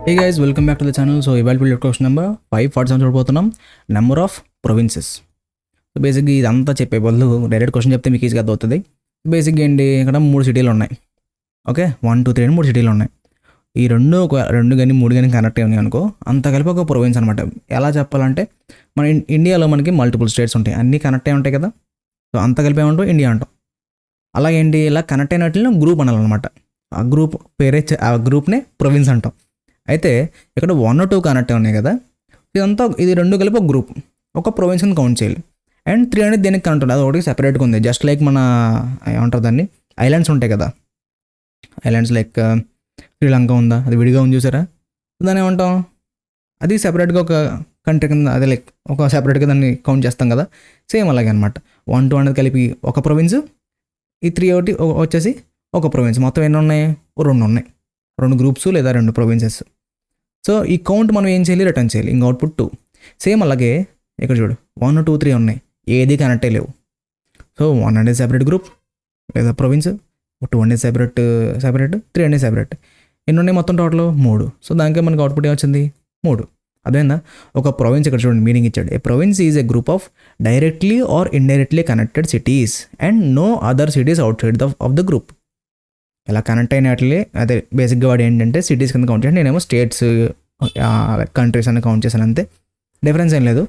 Hey guys, welcome back to the channel. So ఇవాళ video question number 5 47 చూడబోతున్నాం. Number of provinces. So బేసిక్గా ఇదంతా చెప్పే బదులు డైరెక్ట్ క్వశ్చన్ చెప్తే మీకు ఈజీగా అర్థమవుతుంది. బేసిక్గా ఏంటి, ఇక్కడ 3 సిటీలు ఉన్నాయి. ఓకే, 1 2 3 అని 3 సిటీలు ఉన్నాయి. ఈ రెండు కానీ 3 కానీ కనెక్ట్ అయ్యి అనుకో, అంత కలిపి ఒక ప్రొవిన్స్ అనమాట. ఎలా చెప్పాలంటే మన ఇండియాలో మనకి మల్టిపుల్ స్టేట్స్ ఉంటాయి, అన్నీ కనెక్ట్ అయి ఉంటాయి కదా. సో అంత కలిపి ఏమంటాం, ఇండియా అంటాం. అలాగేంటి, ఇలా కనెక్ట్ అయినట్లు గ్రూప్ అనాలన్నమాట. ఆ గ్రూప్ పేరే, ఆ గ్రూప్నే ప్రొవిన్స్ అంటాం. అయితే ఇక్కడ 1 or 2 కనెక్ట్ ఉన్నాయి కదా, ఇది రెండు కలిపి ఒక గ్రూప్, ఒక ప్రొవిన్స్ని కౌంట్ చేయాలి. అండ్ 3 అనేది దేనికి కనెక్ట్ ఉంది, అది ఒకటి సెపరేట్గా ఉంది. జస్ట్ లైక్ మన ఏమంటారు దాన్ని, ఐలాండ్స్ ఉంటాయి కదా, ఐలాండ్స్ లైక్ శ్రీలంక ఉందా, అది విడిగా ఉంది చూసారా, దాన్ని ఏమంటాం, అది సెపరేట్గా ఒక కంట్రీ కింద, అదే లైక్ ఒక సెపరేట్గా దాన్ని కౌంట్ చేస్తాం కదా. సేమ్ అలాగే అనమాట. 1 2 అనేది కలిపి ఒక ప్రొవిన్స్, ఈ 3 ఒకటి వచ్చేసి ఒక ప్రొవిన్స్. మొత్తం ఎన్ని ఉన్నాయి, 2 ఉన్నాయి. 2 గ్రూప్స్ లేదా 2 ప్రొవిన్సెస్. సో ఈ కౌంట్ మనం ఏం చేయాలి, రిటర్న్ చేయాలి. ఇంకా అవుట్పుట్ 2. సేమ్ అలాగే ఇక్కడ చూడు, 1 2 3 ఉన్నాయి, ఏది కనెక్ట్ లేవు. సో 1 అనేది సెపరేట్ గ్రూప్ లేదా ప్రొవిన్స్, 2 అనేది సెపరేట్, 3 అనేది సెపరేట్. ఎన్ని ఉన్నాయి మొత్తం టోటల్ 3. సో దానికే మనకి అవుట్పుట్ ఏమొచ్చింది, 3. అదేందా, ఒక ప్రొవిన్స్ ఇక్కడ చూడండి మీనింగ్ ఇచ్చాడు. A province is a group of directly or indirectly connected cities and no other cities outside of the group. ఇలా కనెక్ట్ అయినట్లే, అదే బేసిక్గా వాడు ఏంటంటే సిటీస్ కింద కౌంట్ చేయండి, నేనేమో స్టేట్స్ కంట్రీస్ అని కౌంట్ చేశాను, అంతే. డిఫరెన్స్ ఏం లేదు,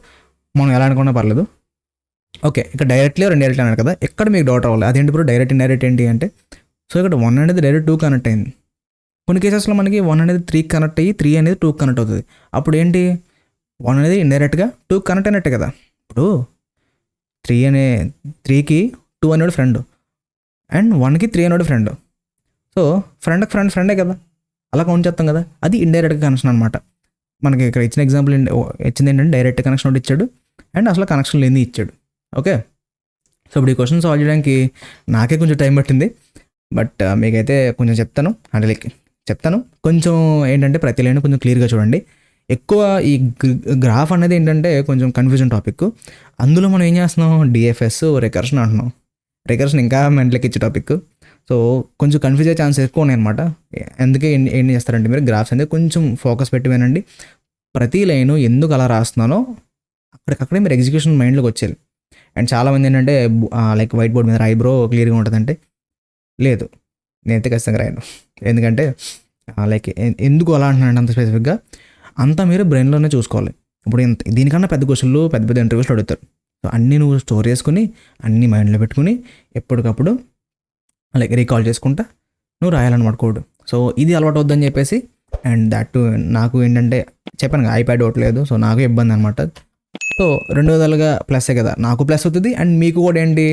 మనం ఎలా అనుకున్నా పర్లేదు. ఓకే, ఇక్కడ డైరెక్ట్లీ ఇండైరెక్ట్లీ అన్నాడు కదా, ఇక్కడ మీకు డౌట్ అవ్వాలి, అదేంటి ఇప్పుడు డైరెక్ట్ ఇండైరెక్ట్ ఏంటి అంటే. సో ఇక్కడ 1 అనేది డైరెక్ట్ 2 కనెక్ట్ అయింది. కొన్ని కేసెస్లో మనకి 1 అనేది 3 కనెక్ట్ అయ్యి 3 అనేది 2 కనెక్ట్ అవుతుంది. అప్పుడు ఏంటి, 1 అనేది ఇండైరెక్ట్గా 2 కనెక్ట్ అయినట్టే కదా. ఇప్పుడు 3కి 2 అనేవాడు ఫ్రెండ్, అండ్ 1కి 3 అనేవాడు ఫ్రెండ్. సో ఫ్రెండే కదా, అలా కౌంట్ చేస్తాం కదా. అది ఇండైరెక్ట్ కనెక్షన్ అనమాట. మనకి ఇక్కడ ఇచ్చిన ఎగ్జాంపుల్ ఇచ్చింది ఏంటంటే డైరెక్ట్ కనెక్షన్ ఒకటి ఇచ్చాడు, అండ్ అసలు కనెక్షన్ లేని ఇచ్చాడు. ఓకే, సో ఇప్పుడు ఈ క్వశ్చన్ సాల్వ్ చేయడానికి నాకే కొంచెం టైం పట్టింది, బట్ మీకైతే కొంచెం చెప్తాను, అంటే లైక్ చెప్తాను కొంచెం. ఏంటంటే ప్రతి లైన్ కొంచెం క్లియర్గా చూడండి. ఎక్కువ ఈ గ్రాఫ్ అనేది ఏంటంటే కొంచెం కన్ఫ్యూజన్ టాపిక్. అందులో మనం ఏం చేస్తున్నాం, డిఎఫ్ఎస్ రికర్షన్ అంటున్నాం. రికర్షన్ ఇంకా మెంటల్కి ఇచ్చే టాపిక్. సో కొంచెం కన్ఫ్యూజ్ అయ్యే ఛాన్స్ ఎక్కువ ఉన్నాయి అనమాట. అందుకే ఏం చేస్తారంటే మీరు గ్రాఫ్స్ అనేది కొంచెం ఫోకస్ పెట్టి వినండి. ప్రతి లైను ఎందుకు అలా రాస్తున్నానో అక్కడికక్కడే మీరు ఎగ్జిక్యూషన్ మైండ్లోకి వచ్చేయాలి. అండ్ చాలామంది ఏంటంటే లైక్ వైట్ బోర్డ్ మీద రాయి బ్రో క్లియర్గా ఉంటుందంటే, లేదు నేనైతే ఖచ్చితంగా రాయను. ఎందుకంటే లైక్ ఎందుకు అలా అంటున్నాను అంత స్పెసిఫిక్గా, అంతా మీరు బ్రెయిన్లోనే చూసుకోవాలి. ఇప్పుడు దీనికన్నా పెద్ద క్వశ్చన్లు పెద్ద ఇంటర్వ్యూస్లో అడుగుతారు. సో అన్నీ నువ్వు స్టోర్ చేసుకుని అన్నీ మైండ్లో పెట్టుకుని ఎప్పటికప్పుడు లైక్ రీకాల్ చేసుకుంటా నువ్వు రాయాలన్నమాట కోడ్. సో ఇది అలవాటు వద్దని చెప్పేసి, అండ్ దట్ నాకు ఏంటంటే చెప్పాను కదా, ఐప్యాడ్ లేదు, సో నాకు ఇబ్బంది అనమాట. సో 2 విధాలుగా ప్లస్సే కదా, నాకు ప్లస్ అవుతుంది, అండ్ మీకు కూడా ఏంటి,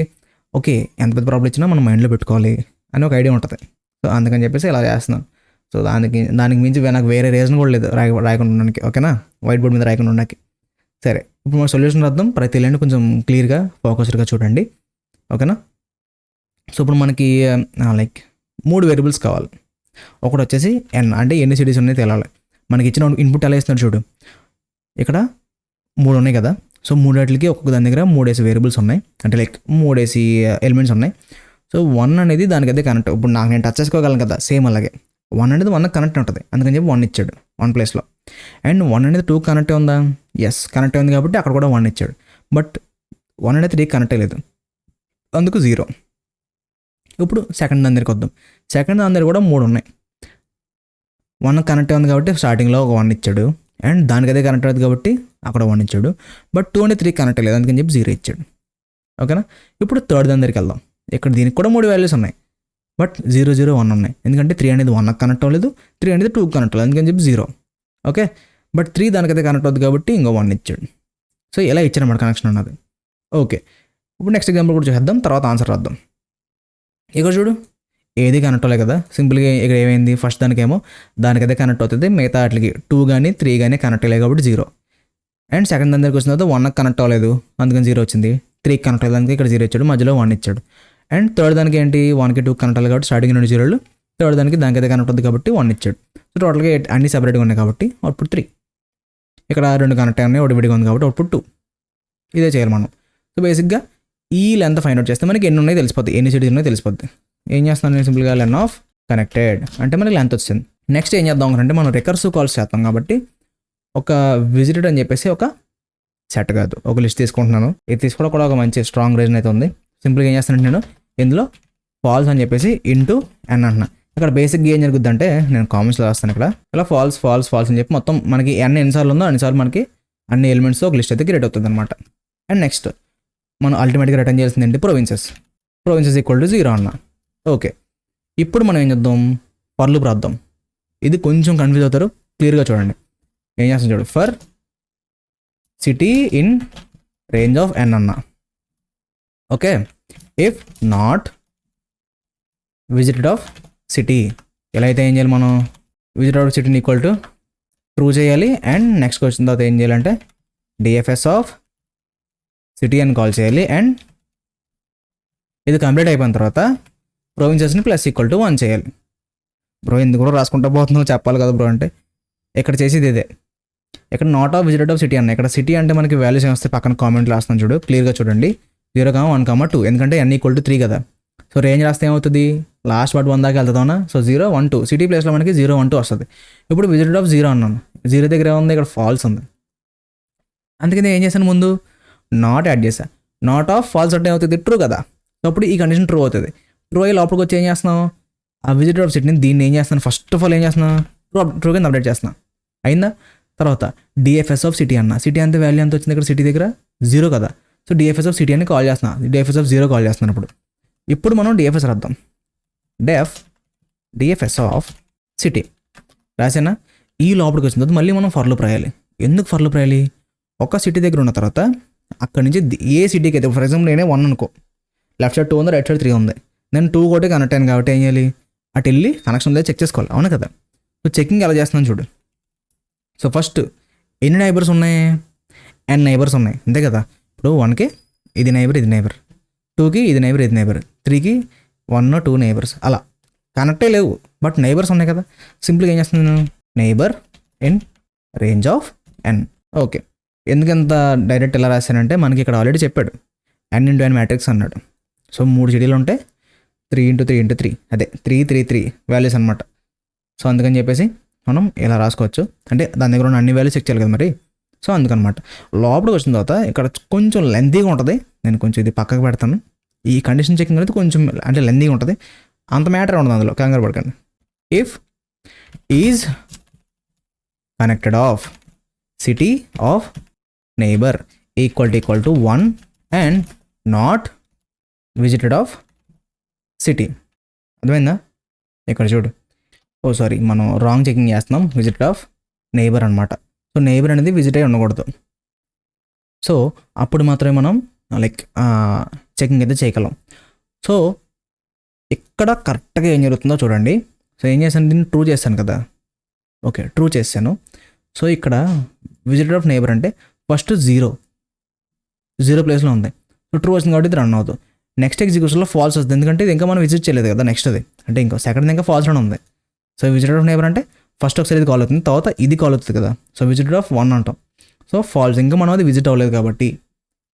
ఓకే ఎంత పెద్ద ప్రాబ్లం ఇచ్చినా మనం మైండ్లో పెట్టుకోవాలి అని ఒక ఐడియా ఉంటుంది. సో అందుకని చెప్పేసి ఇలా చేస్తున్నాను. సో దానికి మించి నాకు వేరే రీజన్ కూడా లేదు రాయకుండా ఉండడానికి. ఓకేనా, వైట్ బోర్డ్ మీద రాయకుండా ఉండడానికి. సరే, ఇప్పుడు మన సొల్యూషన్ రాద్దాం. ప్రతి లైన్ కొంచెం క్లియర్గా ఫోకస్డ్గా చూడండి. ఓకేనా, సో ఇప్పుడు మనకి లైక్ 3 వేరియబుల్స్ కావాలి. ఒకటి వచ్చేసి ఎన్, అంటే ఎన్ని సిటీస్ ఉన్నాయి తెలియాలి. మనకి ఇచ్చిన ఇన్పుట్ ఎలా ఇస్తున్నాడు చూడు, ఇక్కడ 3 ఉన్నాయి కదా. సో 3 ఒక్కొక్క దాని దగ్గర 3 వేరియబుల్స్ ఉన్నాయి, అంటే లైక్ 3 ఎలిమెంట్స్ ఉన్నాయి. సో 1 అనేది దానికైతే కనెక్ట్. ఇప్పుడు నేను టచ్ చేసుకోగలను కదా, సేమ్ అలాగే 1 అనేది 1 కనెక్ట్ ఉంటుంది, అందుకని చెప్పి 1 ఇచ్చాడు 1 ప్లేస్లో. అండ్ 1 అనేది 2 కనెక్ట్ ఉందా, ఎస్ కనెక్ట్ ఉంది కాబట్టి అక్కడ కూడా 1 ఇచ్చాడు. బట్ 1 అనేది 3 కనెక్ట్ అయ్యలేదు, అందుకు 0. ఇప్పుడు సెకండ్ దాని దగ్గరికి వద్దాం. సెకండ్ దాని దగ్గర కూడా 3 ఉన్నాయి. 1 కనెక్ట్ ఉంది కాబట్టి స్టార్టింగ్లో ఒక 1 ఇచ్చాడు, అండ్ దానికైతే కనెక్ట్ అవుతుంది కాబట్టి అక్కడ 1 ఇచ్చాడు. బట్ 2 అనేది 3 కనెక్ట్ అయ్యలేదు, అందుకని చెప్పి 0 ఇచ్చాడు. ఓకేనా, ఇప్పుడు థర్డ్ దాని దగ్గరికి వెళ్దాం. ఇక్కడ దీనికి కూడా 3 వాల్యూస్ ఉన్నాయి, బట్ 0 0 1 ఉన్నాయి. ఎందుకంటే 3 అనేది 1 కనెక్ట్ అవ్వలేదు, 3 అనేది 2 కనెక్ట్ అవ్వలేదు, అందుకని చెప్పి 0. ఓకే, బట్ 3 దానికైతే కనెక్ట్ అవుతుంది కాబట్టి ఇంకో 1 ఇచ్చాడు. సో ఇలా ఇచ్చారన్నమాట కనెక్షన్ అన్నది. ఓకే, ఇప్పుడు నెక్స్ట్ ఎగ్జాంపుల్ కూడా చూద్దాం, తర్వాత ఆన్సర్ రాద్దాం. ఇక్కడ చూడు, ఏది కనెక్ట్ అవ్వలేదు కదా. సింపుల్గా ఇక్కడ ఏమైంది, ఫస్ట్ దానికైతే కనెక్ట్ అవుతుంది, మిగతా వాటికి 2 కానీ 3 కానీ కనెక్ట్ అయ్యలేదు కాబట్టి 0. అండ్ సెకండ్ దాని దగ్గరికి వచ్చిన తర్వాత 1 కనెక్ట్ అవ్వలేదు, అందుకని 0 వచ్చింది. 3 కనెక్ట్ అవ్వలేదు, అందుకే ఇక్కడ 0 ఇచ్చాడు, మధ్యలో 1 ఇచ్చాడు. అండ్ థర్డ్ దానికి ఏంటి, 1కి 2 కనెక్ట్ అవ్వలేదు కాబట్టి స్టార్టింగ్ 2 0లు, థర్డ్ దానికైతే కనెక్ట్ అవుతుంది కాబట్టి 1 ఇచ్చాడు. సో టోటల్గా అన్ని సెపరేట్గా ఉన్నాయి కాబట్టి అవుట్పుట్ 3. ఇక్కడ 2 కనెక్ట్ ఉన్నాయి, ఒకటి విడిగా ఉంది కాబట్టి అవుట్పుట్ 2. ఇదే చేయాలి మనం. సో బేసిక్గా ఈ లెంత్ ఫైండ్ అవుట్ చేస్తే మనకి ఎన్ని ఉన్నాయి తెలిసిపోద్ది, ఎన్ని సిటీస్ ఉన్నాయో తెలిసిపోద్ది. ఏం చేస్తున్నాను నేను, సింపుల్గా లెన్ ఆఫ్ కనెక్టెడ్ అంటే మనకి లెంత్ వచ్చింది. నెక్స్ట్ ఏం చేద్దాం అంటే మనం రికర్సివ్ కాల్స్ చేస్తాం కాబట్టి ఒక విజిటెడ్ అని చెప్పేసి ఒక సెట్ కాదు ఒక లిస్ట్ తీసుకుంటున్నాను. ఇది తీసుకోవడం కూడా ఒక మంచి స్ట్రాంగ్ రీజన్ అయితే ఉంది. సింపుల్గా ఏం చేస్తానంటే నేను ఇందులో ఫాల్స్ అని చెప్పేసి ఇంటూ ఎన్ అంటున్నా. ఇక్కడ బేసిక్గా ఏం జరుగుద్ది అంటే నేను కామెంట్స్లో రాస్తాను ఇక్కడ ఇలా ఫాల్స్ ఫాల్స్ ఫాల్స్ అని చెప్పి మొత్తం మనకి ఎన్నిసార్లు ఉందో అన్నిసార్లు మనకి అన్ని ఎలిమెంట్స్ ఒక లిస్ట్ అయితే క్రియేట్ అవుతుంది అనమాట. అండ్ నెక్స్ట్ మనం అల్టిమేట్గా రిటర్న్ చేయాల్సింది ఏంటి ప్రొవిన్సెస్ ఈక్వల్ టు 0 అన్న. ఓకే, ఇప్పుడు మనం ఏం చేద్దాం ఫర్ లూప్ రాద్దాం. ఇది కొంచెం కన్ఫ్యూజ్ అవుతారు, క్లియర్గా చూడండి. ఏం చేస్తాం చూడు for city in range of n అన్న. Okay, if not visited of city ఎలా అయితే ఏం చేయాలి మనం విజిటెడ్ ఆఫ్ సిటీని ఈక్వల్ టు ట్రూ చేయాలి. అండ్ నెక్స్ట్ వచ్చిన తర్వాత ఏం చేయాలంటే డిఎఫ్ఎస్ ఆఫ్ సిటీ అని కాల్ చేయాలి. అండ్ ఇది కంప్లీట్ అయిపోయిన తర్వాత ప్రొవిన్సెస్ని ప్లస్ ఈక్వల్ టు 1 చేయాలి. బ్రో ఎందుకు కూడా రాసుకుంటా పోతున్నావు చెప్పాలి కదా బ్రో అంటే ఇక్కడ చేసేది ఇదే. ఇక్కడ not of visited of city అన్న. ఇక్కడ సిటీ అంటే మనకి వాల్యూస్ ఏమొస్తే పక్కన కామెంట్లు రాస్తాను చూడు, క్లియర్గా చూడండి 0, 1, 2 ఎందుకంటే n ఈక్వల్ టు 3 కదా. సో రేంజ్ రాస్తే ఏమవుతుంది లాస్ట్ వాట్ 1 దాకా వెళ్తుందా. సో 0, 1, 2 సిటీ ప్లేస్లో మనకి 0, 1, 2 వస్తుంది. ఇప్పుడు విజిటెడ్ ఆఫ్ 0 అన్నాను, 0 దగ్గర ఏముంది ఇక్కడ ఫాల్స్ ఉంది. అందుకని ఏం చేశాను ముందు నాట్ యాడ్ చేశాను. నాట్ ఆఫ్ ఫాల్స్ అంటే ఏమవుతుంది ట్రూ కదా. సో అప్పుడు ఈ కండిషన్ ట్రూ అవుతుంది. ట్రూ అయ్యి లోపలికి వచ్చి ఏం చేస్తున్నాం ఆ విజిటెడ్ ఆఫ్ సిటీని దీన్ని ఏం చేస్తున్నాను ఫస్ట్ ఆఫ్ ఆల్ ఏం చేస్తున్నాను ట్రూ కింద అప్డేట్ చేస్తున్నాను అయిందా. తర్వాత డిఎఫ్ఎస్ ఆఫ్ సిటీ అన్న. సిటీ అంతే వాల్యూ ఎంత వచ్చింది ఇక్కడ సిటీ దగ్గర 0 కదా. సో డిఎఫ్ఎస్ ఆఫ్ సిటీ అని కాల్ చేస్తున్నా, డిఎఫ్ఎస్ ఆఫ్ 0 కాల్ చేస్తున్నాను. ఇప్పుడు మనం డిఎఫ్ఎస్ రాద్దాం. డిఎఫ్ఎస్ ఆఫ్ సిటీ రాసేనా. ఈ లోపలికి వచ్చిన తర్వాత మళ్ళీ మనం ఫర్ లూప్ రాయాలి. ఎందుకు ఫర్ లూప్ రాయాలి ఒక సిటీ దగ్గర ఉన్న తర్వాత అక్కడి నుంచి ఏ సిటీకి అయితే ఫర్ ఎగ్జాంపుల్ నేనే 1 అనుకో, లెఫ్ట్ సైడ్ 2 ఉంది, రైట్ సైడ్ 3 ఉంది. నేను 2 ఒకటి కనెక్ట్ అయ్యాను కాబట్టి ఏం చేయాలి అటు వెళ్ళి కనెక్షన్ లేదు చెక్ చేసుకోవాలి అవును కదా. సో చెకింగ్ ఎలా చేస్తున్నాను చూడు. సో ఫస్ట్ ఎన్ని నైబర్స్ ఉన్నాయి n నైబర్స్ ఉన్నాయి అంతే కదా. ఇప్పుడు 1కి ఇది నైబర్ ఇది నైబర్, 2కి ఇది నైబర్ ఇది నైబర్, 3కి 1, 2 నైబర్స్ అలా కనెక్టే లేవు బట్ నైబర్స్ ఉన్నాయి కదా. సింపుల్గా ఏం చేస్తున్నాను neighbour in range of n. Okay, ఎందుకంత డైరెక్ట్ ఎలా రాశానంటే మనకి ఇక్కడ ఆల్రెడీ చెప్పాడు n ఇంటూ n మ్యాట్రిక్స్ అన్నాడు. సో 3 సిటీలు ఉంటాయి 3 ఇంటూ 3 ఇంటూ 3 అదే 3, 3, 3 వాల్యూస్ అనమాట. సో అందుకని చెప్పేసి మనం ఇలా రాసుకోవచ్చు. అంటే దాని దగ్గర ఉన్న అన్ని వాల్యూస్ చెక్ చేయాలి కదా మరి. సో అందుకనమాట లోపలికి వచ్చిన తర్వాత ఇక్కడ కొంచెం లెంతీగా ఉంటుంది. నేను కొంచెం ఇది పక్కకు పెడతాను. ఈ కండిషన్ చెకింగ్ అనేది కొంచెం అంటే లెంతీగా ఉంటుంది, అంత మ్యాటర్ ఉండదు అందులో, కంగారు పడకండి. If is connected of city of neighbour equal to 1 and not visited of city. అర్థమైందా ఇక్కడ చూడు. ఓ సారీ మనం రాంగ్ చెకింగ్ చేస్తున్నాం, విజిట్ ఆఫ్ నైబర్ అనమాట. సో నైబర్ అనేది విజిట్ అయి ఉండకూడదు. సో అప్పుడు మాత్రమే మనం లైక్ చెకింగ్ అయితే చేయగలం. సో ఇక్కడ కరెక్ట్గా ఏం జరుగుతుందో చూడండి. సో ఏం చేశాను దీన్ని ట్రూ చేశాను కదా. ఓకే ట్రూ చేశాను. సో ఇక్కడ విజిటర్ ఆఫ్ నైబర్ అంటే ఫస్ట్ 0 ప్లేస్లో ఉంది. సో ట్రూ వచ్చింది కాబట్టి ఇది రన్ అవుతుంది. నెక్స్ట్ ఎగ్జిక్యూషన్లో ఫాల్స్ వస్తుంది ఎందుకంటే ఇది ఇంకా మనం విజిట్ చేయలేదు కదా. నెక్స్ట్ అది అంటే ఇంకా సెకండ్ ఇంకా ఫాల్స్లోనే ఉంది. సో విజిటర్ ఆఫ్ నైబర్ అంటే ఫస్ట్ ఒకసారి ఇది కాల్ అవుతుంది, తర్వాత ఇది కాల్ అవుతుంది కదా. సో విజిటర్ ఆఫ్ 1 అంటాం. సో ఫాల్స్ ఇంకా మనం అది విజిట్ అవ్వలేదు కాబట్టి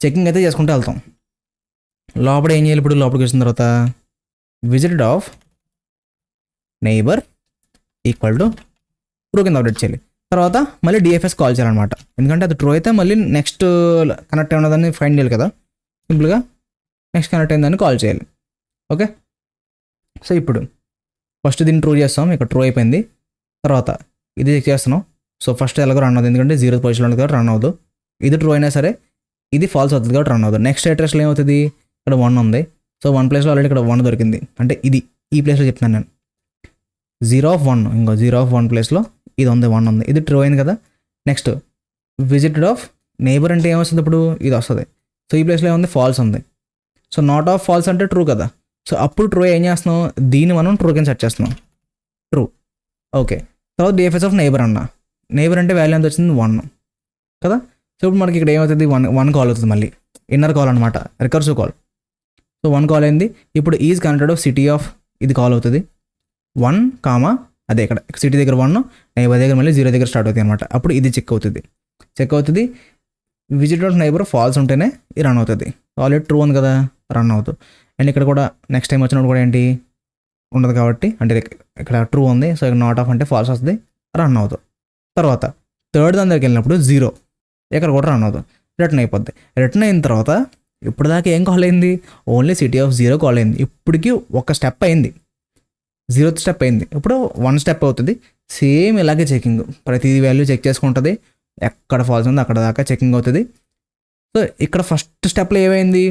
చెకింగ్ అయితే చేసుకుంటూ వెళ్తాం. లోపల ఏం చేయాలి ఇప్పుడు లోపలికి వచ్చిన తర్వాత visited of neighbour equal to true కింద అప్డేట్ చేయాలి. తర్వాత మళ్ళీ డిఎఫ్ఎస్ కాల్ చేయాలన్నమాట. ఎందుకంటే అది ట్రూ అయితే మళ్ళీ నెక్స్ట్ కనెక్ట్ అయినదాన్ని ఫైండ్ చేయాలి కదా. సింపుల్గా నెక్స్ట్ కనెక్ట్ అయిందని కాల్ చేయాలి. ఓకే, సో ఇప్పుడు ఫస్ట్ దీన్ని ట్రూ చేస్తాం, ఇక్కడ ట్రూ అయిపోయింది. తర్వాత ఇది చెక్ చేస్తున్నాం. సో ఫస్ట్ ఎలాగో రన్ అవుతుంది ఎందుకంటే 0 పొజిషన్లో ఉంది కాబట్టి రన్ అవ్వదు. ఇది ట్రూ అయినా సరే ఇది ఫాల్స్ అవుతుంది కాబట్టి రన్ అవ్వదు. నెక్స్ట్ అడ్రస్లో ఏమవుతుంది ఇక్కడ 1 ఉంది. సో 1 ప్లేస్లో ఆల్రెడీ ఇక్కడ 1 దొరికింది, అంటే ఇది ఈ ప్లేస్లో చెప్తున్నాను నేను 0 of 1 ఇంకో 0 of 1 ప్లేస్లో ఇది ఉంది 1 ఉంది. ఇది ట్రూ అయింది కదా. నెక్స్ట్ విజిటెడ్ ఆఫ్ నైబర్ అంటే ఏమొస్తుంది ఇప్పుడు ఇది వస్తుంది. సో ఈ ప్లేస్లో ఏముంది ఫాల్స్ ఉంది. సో నాట్ ఆఫ్ ఫాల్స్ అంటే ట్రూ కదా. సో అప్పుడు ట్రూ ఏం చేస్తున్నాం దీన్ని మనం ట్రూ కింద సెట్ చేస్తున్నాం ట్రూ. ఓకే, తర్వాత డిఎఫ్ఎస్ ఆఫ్ నైబర్ అన్న. నైబర్ అంటే వాల్యూ ఎంత వచ్చింది 1 కదా. సో ఇప్పుడు మనకి ఇక్కడ ఏమవుతుంది 1 కాల్ అవుతుంది, మళ్ళీ ఇన్నర్ కాల్ అనమాట, రికర్సివ్ కాల్. సో 1 కాల్ అయింది. ఇప్పుడు is connected of city of ఇది కాల్ అవుతుంది 1 కామా అదే ఇక్కడ సిటీ దగ్గర 1 నైబర్ దగ్గర మళ్ళీ 0 దగ్గర స్టార్ట్ అవుతుంది అనమాట. అప్పుడు ఇది చెక్ అవుతుంది. విజిట్ ఆఫ్ నైబర్ ఫాల్స్ ఉంటేనే ఇది రన్ అవుతుంది. ఆల్రెడీ ట్రూ ఉంది కదా రన్ అవుతుంది. అండ్ ఇక్కడ కూడా నెక్స్ట్ టైం వచ్చినప్పుడు కూడా ఏంటి ఉండదు కాబట్టి అంటే ఇక్కడ ట్రూ ఉంది, సో ఇక్కడ నాట్ ఆఫ్ అంటే ఫాల్స్ వస్తుంది, రన్ అవుతుంది. తర్వాత థర్డ్ దాని దగ్గరికి వెళ్ళినప్పుడు 0 ఇక్కడ కూడా రన్ అవుతుంది, రిటర్న్ అయిపోద్ది. రిటర్న్ అయిన తర్వాత ఇప్పుడు దాకా ఏం కాల్ అయింది, ఓన్లీ సిటీ ఆఫ్ 0 కాల్ అయింది. ఇప్పటికి ఒక స్టెప్ అయింది, 0th స్టెప్ అయింది, ఇప్పుడు 1 స్టెప్ అవుతుంది. సేమ్ ఇలాగే చెకింగ్, ప్రతి వాల్యూ చెక్ చేసుకుంటుంది, ఎక్కడ ఫాల్స్ ఉందో అక్కడ దాకా చెకింగ్ అవుతుంది. సో ఇక్కడ ఫస్ట్ స్టెప్లో ఏమైంది,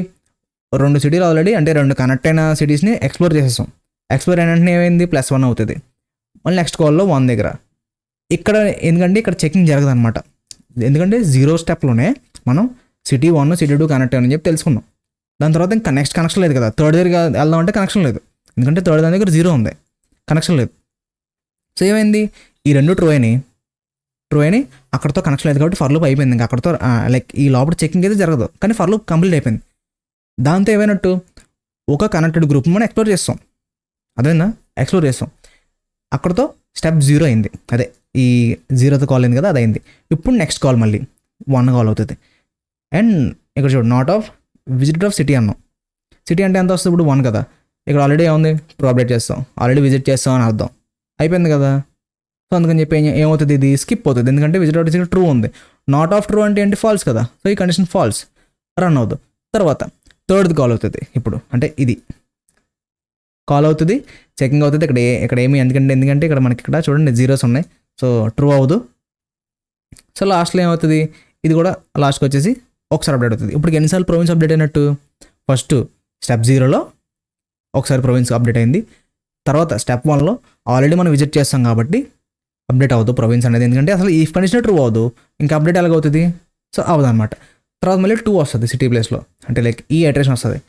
2 సిటీలు ఆల్రెడీ అంటే 2 కనెక్ట్ అయిన సిటీస్ని ఎక్స్ప్లోర్ చేసేసాం. ఎక్స్ప్లోర్ అయిన వెంటనే ఏమైంది, +1 అవుతుంది. మళ్ళీ నెక్స్ట్ కాల్లో 1 దగ్గర ఇక్కడ ఎందుకంటే ఇక్కడ చెకింగ్ జరగదు అనమాట, ఎందుకంటే 0 స్టెప్లోనే మనం సిటీ 1 సిటీ 2 కనెక్ట్ అయ్యని చెప్పి తెలుసుకున్నాం. దాని తర్వాత ఇంకా నెక్స్ట్ కనెక్షన్ లేదు కదా, థర్డ్ దగ్గర వెళ్దాం అంటే కనెక్షన్ లేదు, ఎందుకంటే థర్డ్ దాని దగ్గర 0 ఉంది, కనెక్షన్ లేదు. సో ఏమైంది, ఈ 2 ట్రూ అయినాయి, అక్కడతో కనెక్షన్ లేదు కాబట్టి ఫర్ లూప్ అయిపోయింది. ఇంకా అక్కడతో లైక్ ఈ లోపల చెకింగ్ అయితే జరగదు, కానీ ఫర్ లూప్ కంప్లీట్ అయిపోయింది. దాంతో ఏమైనట్టు, ఒక కనెక్టెడ్ గ్రూప్ మనం ఎక్స్ప్లోర్ చేస్తాం, అదేనా ఎక్స్ప్లోర్ చేస్తాం. అక్కడతో స్టెప్ 0 అయింది, అదే ఈ 0th కాల్ అయింది కదా, అది అయింది. ఇప్పుడు నెక్స్ట్ కాల్ మళ్ళీ 1 కాల్ అవుతుంది. అండ్ ఇక్కడ చూడు, not of visit of city అన్నాం. సిటీ అంటే ఎంత వస్తుంది, ఇప్పుడు 1 కదా, ఇక్కడ ఆల్రెడీ ఏముంది, అప్డేట్ చేస్తాం, ఆల్రెడీ విజిట్ చేస్తాం అని అర్థం అయిపోయింది కదా. సో అందుకని చెప్పి ఏమవుతుంది, ఇది స్కిప్ అవుతుంది, ఎందుకంటే విజిట్ ఆఫ్ సిటీ ట్రూ ఉంది. నాట్ ఆఫ్ ట్రూ అంటే ఏంటి, ఫాల్స్ కదా, సో ఈ కండిషన్ ఫాల్స్, రన్ అవుతుంది. తర్వాత థర్డ్ కాల్ అవుతుంది, ఇప్పుడు అంటే ఇది కాల్ అవుతుంది, చెకింగ్ అవుతుంది. ఇక్కడ ఏమి ఎందుకంటే ఇక్కడ మనకి ఇక్కడ చూడండి 0s ఉన్నాయి, సో ట్రూ అవ్వదు. సో లాస్ట్లో ఏమవుతుంది, ఇది కూడా లాస్ట్కి వచ్చేసి ఒకసారి అప్డేట్ అవుతుంది. ఇప్పుడు ఎన్నిసార్లు ప్రొవిన్స్ అప్డేట్ అయినట్టు, ఫస్ట్ స్టెప్ 0లో ఒకసారి ప్రొవిన్స్ అప్డేట్ అయింది. తర్వాత స్టెప్ 1లో ఆల్రెడీ మనం విజిట్ చేస్తాం కాబట్టి అప్డేట్ అవ్వదు ప్రొవిన్స్ అనేది, ఎందుకంటే అసలు ఈ కండిషన్ ట్రూ అవ్వదు, ఇంకా అప్డేట్ ఎలాగవుతుంది, సో అవ్వదు అనమాట. తర్వాత మళ్ళీ 2 వస్తుంది సిటీ ప్లేస్లో, అంటే లైక్ ఈ అడ్రస్ వస్తుంది,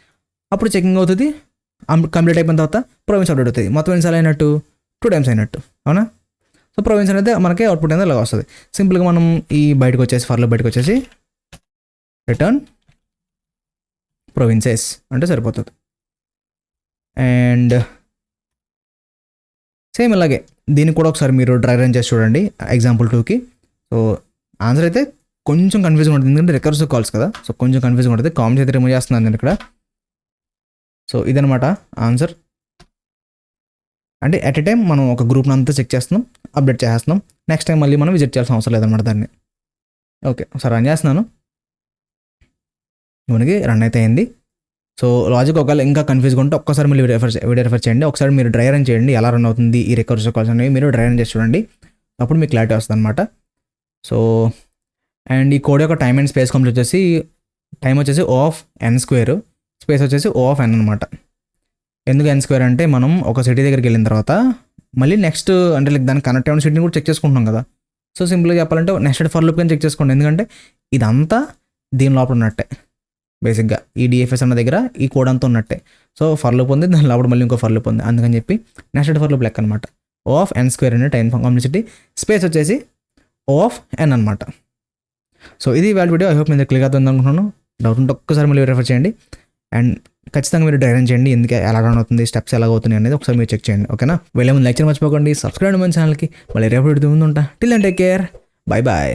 అప్పుడు చెకింగ్ అవుతుంది, కంప్లీట్ అయిపోయిన తర్వాత ప్రొవిన్స్ అప్డేట్ అవుతుంది. మొత్తం ఎన్నిసార్లు అయినట్టు, 2 టైమ్స్ అయినట్టు, అవునా. సో ప్రొవిన్స్ అనేది మనకి అవుట్పుట్ అనేది అలాగ వస్తుంది. సింపుల్గా మనం ఈ బయటకు వచ్చేసి ఫర్లో బయటకు వచ్చేసి రిటర్న్ ప్రొవిన్సెస్ అంటే సరిపోతుంది. అండ్ సేమ్ ఇలాగే దీనికి కూడా ఒకసారి మీరు డ్రై రన్ చేసి చూడండి ఎగ్జాంపుల్ 2కి. సో ఆన్సర్ అయితే కొంచెం కన్ఫ్యూజింగ్ ఉంటుంది, ఎందుకంటే రికర్సివ్ కాల్స్ కదా, సో కొంచెం కన్ఫ్యూజింగ్ ఉంటుంది. కామెంట్స్ అయితే రిమూవ్ చేస్తున్నాను నేను ఇక్కడ. సో ఇదనమాట ఆన్సర్. అంటే ఎట్ ఎ టైం మనం ఒక గ్రూప్ని అంతా చెక్ చేస్తున్నాం, అప్డేట్ చేస్తున్నాం, నెక్స్ట్ టైం మళ్ళీ మనం విజిట్ చేయాల్సిన అవసరం లేదనమాట దాన్ని. ఓకే, ఒకసారి రన్ చేస్తున్నాను, మనకి రన్ అయితే అయింది. సో లాజిక్ ఒకవేళ ఇంకా కన్ఫ్యూజ్గా ఉంటే ఒక్కసారి మళ్ళీ వీడియో రెఫర్ చేయండి, ఒకసారి మీరు డ్రై రన్ చేయండి, ఎలా రన్ అవుతుంది ఈ రికర్సివ్ కాల్స్ అనేవి మీరు డ్రై రన్ చేసి చూడండి, అప్పుడు మీకు క్లారిటీ వస్తుంది అనమాట. సో అండ్ ఈ కోడ్ యొక్క టైమ్ అండ్ స్పేస్ కంప్లీట్ వచ్చేసి టైం వచ్చేసి O(n²), స్పేస్ వచ్చేసి O(n) అనమాట. ఎందుకు n² అంటే మనం ఒక సిటీ దగ్గరికి వెళ్ళిన తర్వాత మళ్ళీ నెక్స్ట్ అంటే లైక్ దానికి కనెక్ట్ అయిన సిటీని కూడా చెక్ చేసుకుంటున్నాం కదా. సో సింపుల్గా చెప్పాలంటే నెక్స్ట్ ఫర్ లూప్ కానీ చెక్ చేసుకోండి, ఎందుకంటే ఇదంతా దీని లోపల ఉన్నట్టే, బేసిక్గా ఈ DFS అన్న దగ్గర ఈ కోడ్ అంతా ఉన్నట్టే. సో ఫర్ లూప్ ఉంది, దాని లోపల మళ్ళీ ఇంకో ఫర్ లూప్ ఉంది, అందుకని చెప్పి నెక్స్ట్ ఫర్ లూప్ లెక్క అనమాట. O(n² అనే టైం కాంప్లెక్సిటీ, స్పేస్ వచ్చేసి O(n) అనమాట. సో ఇది వాళ్ళ వీడియో, ఐ హోప్ మీరు క్లియర్ అవుతుంది అనుకుంటున్నాను. డౌట్ ఉంటే ఒక్కసారి మళ్ళీ రెఫర్ చేయండి, అండ్ ఖచ్చితంగా మీరు డ్రై రన్ చేయండి, ఎందుకు ఎలా రన్ అవుతుంది, స్టెప్స్ ఎలా అవుతున్నాయి అనేది ఒకసారి మీరు చెక్ చేయండి. ఓకేనా, వెళ్ళే ముందు లెక్చర్ మర్చిపోకండి, సబ్స్క్రైబ్ మన ఛానల్కి. మళ్ళీ రేపు ముందు ఉంటా. Till and take care, bye bye.